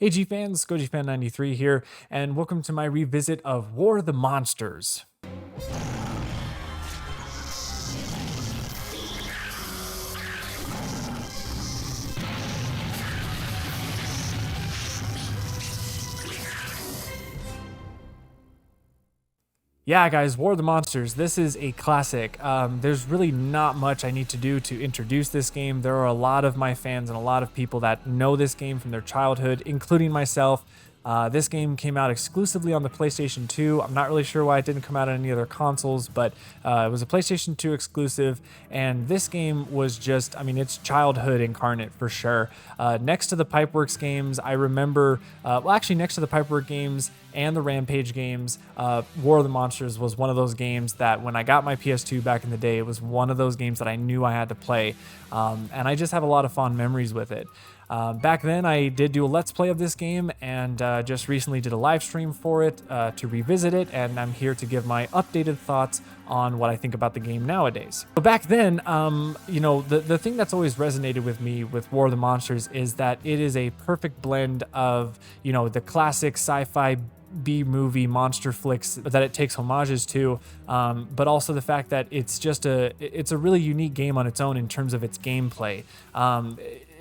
Hey G fans, GojiFan93 here, and welcome to my revisit of War of the Monsters. Yeah, guys, War of the Monsters. This is a classic. There's really not much I need to do to introduce this game. There are a lot of my fans and a lot of people that know this game from their childhood, including myself. This game came out exclusively on the PlayStation 2. I'm not really sure why it didn't come out on any other consoles, but it was a PlayStation 2 exclusive, and this game was just, I mean, it's childhood incarnate for sure. Next to the Pipeworks games, I remember, next to the Pipeworks games and the Rampage games, War of the Monsters was one of those games that when I got my PS2 back in the day, it was one of those games that I knew I had to play, and I just have a lot of fond memories with it. Back then, I did do a Let's Play of this game and just recently did a live stream for it to revisit it, and I'm here to give my updated thoughts on what I think about the game nowadays. So back then, the thing that's always resonated with me with War of the Monsters is that it is a perfect blend of, the classic sci-fi B-movie monster flicks that it takes homages to, but also the fact that it's a really unique game on its own in terms of its gameplay.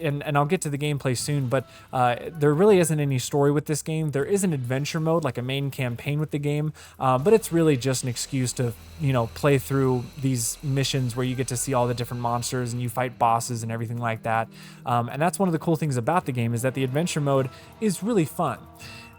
And I'll get to the gameplay soon, but there really isn't any story with this game. There is an adventure mode, like a main campaign with the game, but it's really just an excuse to, play through these missions where you get to see all the different monsters and you fight bosses and everything like that. And that's one of the cool things about the game, is that the adventure mode is really fun.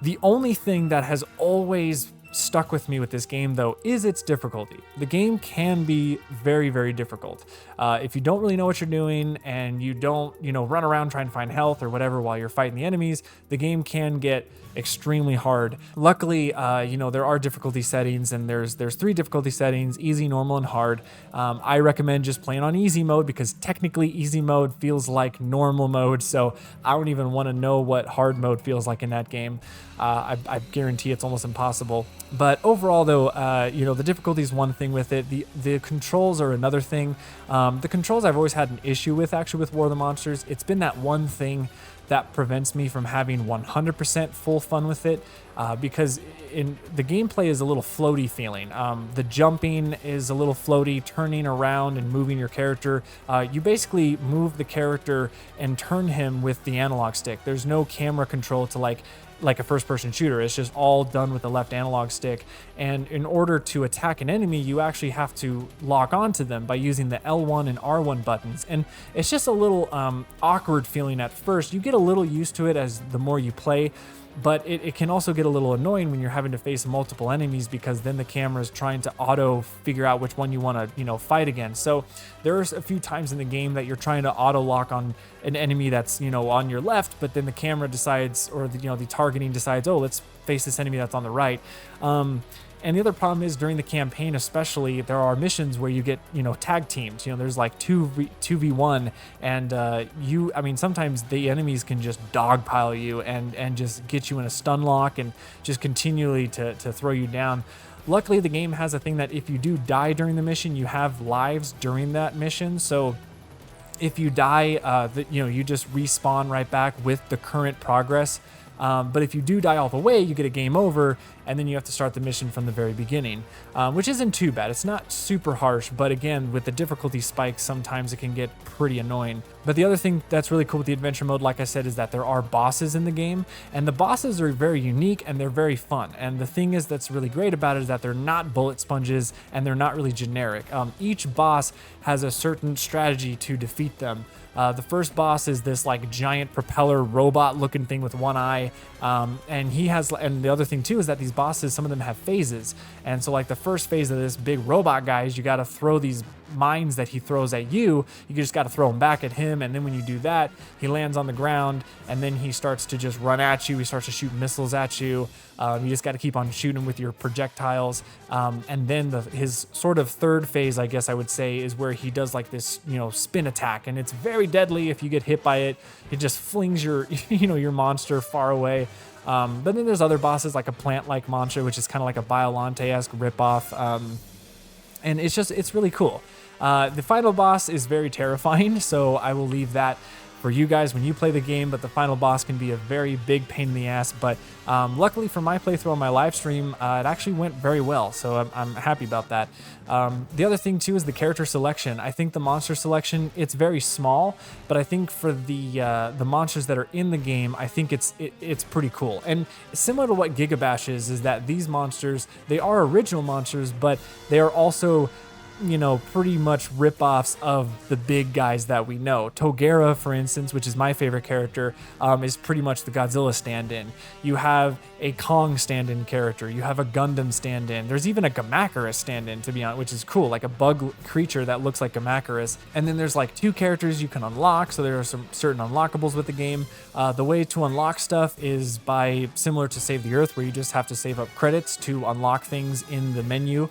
The only thing that has always stuck with me with this game, though, is its difficulty. The game can be very, very difficult. If you don't really know what you're doing and you don't, run around trying to find health or whatever while you're fighting the enemies, the game can get extremely hard. Luckily, there are difficulty settings, and there's 3 difficulty settings: easy, normal, and hard. I recommend just playing on easy mode because technically easy mode feels like normal mode, so I don't even want to know what hard mode feels like in that game. I guarantee it's almost impossible. But overall, though, the difficulty is one thing with it. The controls are another thing. The controls I've always had an issue with, actually, with War of the Monsters. It's been that one thing that prevents me from having 100% full fun with it, because the gameplay is a little floaty feeling. The jumping is a little floaty, turning around and moving your character. You basically move the character and turn him with the analog stick. There's no camera control to like a first-person shooter. It's just all done with the left analog stick, and in order to attack an enemy, you actually have to lock onto them by using the L1 and R1 buttons, and it's just a little awkward feeling at first. You get a little used to it as the more you play, but it can also get a little annoying when you're having to face multiple enemies, because then the camera is trying to auto figure out which one you want to fight against. So there's a few times in the game that you're trying to auto lock on an enemy that's on your left, but then the camera decides, or the targeting decides, oh, let's face this enemy that's on the right. And the other problem is, during the campaign especially, there are missions where you get, tag teams. There's like 2v1, and sometimes the enemies can just dogpile you and just get you in a stun lock and just continually to throw you down. Luckily, the game has a thing that if you do die during the mission, you have lives during that mission. So if you die, you just respawn right back with the current progress. But if you do die all the way, you get a game over, and then you have to start the mission from the very beginning, which isn't too bad. It's not super harsh, but again, with the difficulty spikes, sometimes it can get pretty annoying. But the other thing that's really cool with the adventure mode, like I said, is that there are bosses in the game, and the bosses are very unique and they're very fun. And the thing that's really great about it is that they're not bullet sponges and they're not really generic. Each boss has a certain strategy to defeat them. The first boss is this like giant propeller robot looking thing with one eye, and the other thing too is that these bosses, some of them have phases, and so like the first phase of this big robot guy is you got to throw these mines that he throws at you. You just got to throw them back at him, and then when you do that, he lands on the ground, and then he starts to just run at you. He starts to shoot missiles at you. You just got to keep on shooting with your projectiles, and then his sort of third phase, I guess I would say, is where he does like this spin attack, and it's very deadly. If you get hit by it, it just flings your your monster far away. But then there's other bosses like a plant-like monster, which is kind of like a Biolante-esque ripoff, and it's really cool. The final boss is very terrifying, so I will leave that for you guys when you play the game, but the final boss can be a very big pain in the ass. But luckily for my playthrough on my live stream, it actually went very well, so I'm happy about that. The other thing too is the character selection. I think the monster selection, it's very small, but I think for the monsters that are in the game, I think it's pretty cool. And similar to what Gigabash is that these monsters, they are original monsters, but they are also, you know, pretty much rip-offs of the big guys that we know. Togera, for instance, which is my favorite character, is pretty much the Godzilla stand-in. You have a Kong stand-in character. You have a Gundam stand-in. There's even a Gamacarus stand-in, to be honest, which is cool, like a bug creature that looks like Gamacarus. And then there's like 2 characters you can unlock, so there are some certain unlockables with the game. The way to unlock stuff is by, similar to Save the Earth, where you just have to save up credits to unlock things in the menu.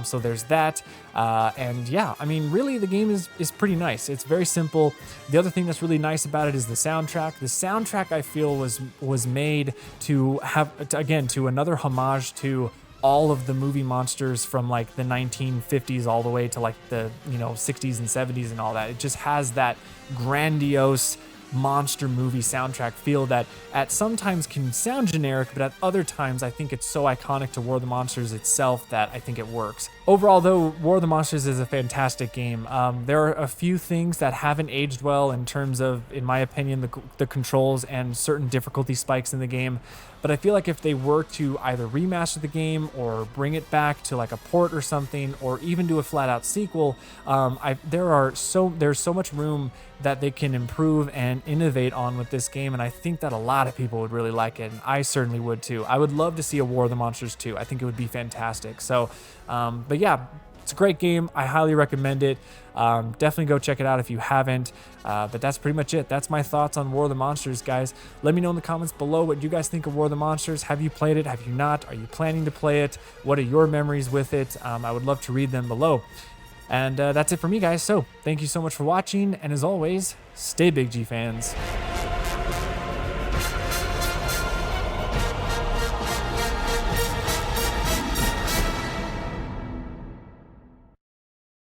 So there's that. And yeah, I mean, really the game is pretty nice. It's very simple. The other thing that's really nice about it is the soundtrack. The soundtrack, I feel, was made to have, again, to another homage to all of the movie monsters from like the 1950s all the way to like the, you know, 60s and 70s and all that. It just has that grandiose monster movie soundtrack feel that at sometimes can sound generic, but at other times I think it's so iconic to War of the Monsters itself that I think it works. Overall though, War of the Monsters is a fantastic game. There are a few things that haven't aged well in terms of, in my opinion, the controls and certain difficulty spikes in the game. But I feel like if they were to either remaster the game or bring it back to like a port or something, or even do a flat out sequel, there's so much room that they can improve and innovate on with this game, and I think that a lot of people would really like it, and I certainly would too. I would love to see a War of the Monsters 2. I think it would be fantastic. So, but yeah, it's a great game. I highly recommend it. Definitely go check it out if you haven't. But that's pretty much it. That's my thoughts on War of the Monsters, guys. Let me know in the comments below what you guys think of War of the Monsters. Have you played it? Have you not? Are you planning to play it? What are your memories with it? I would love to read them below. And that's it for me, guys. So thank you so much for watching. And as always, stay big, G fans.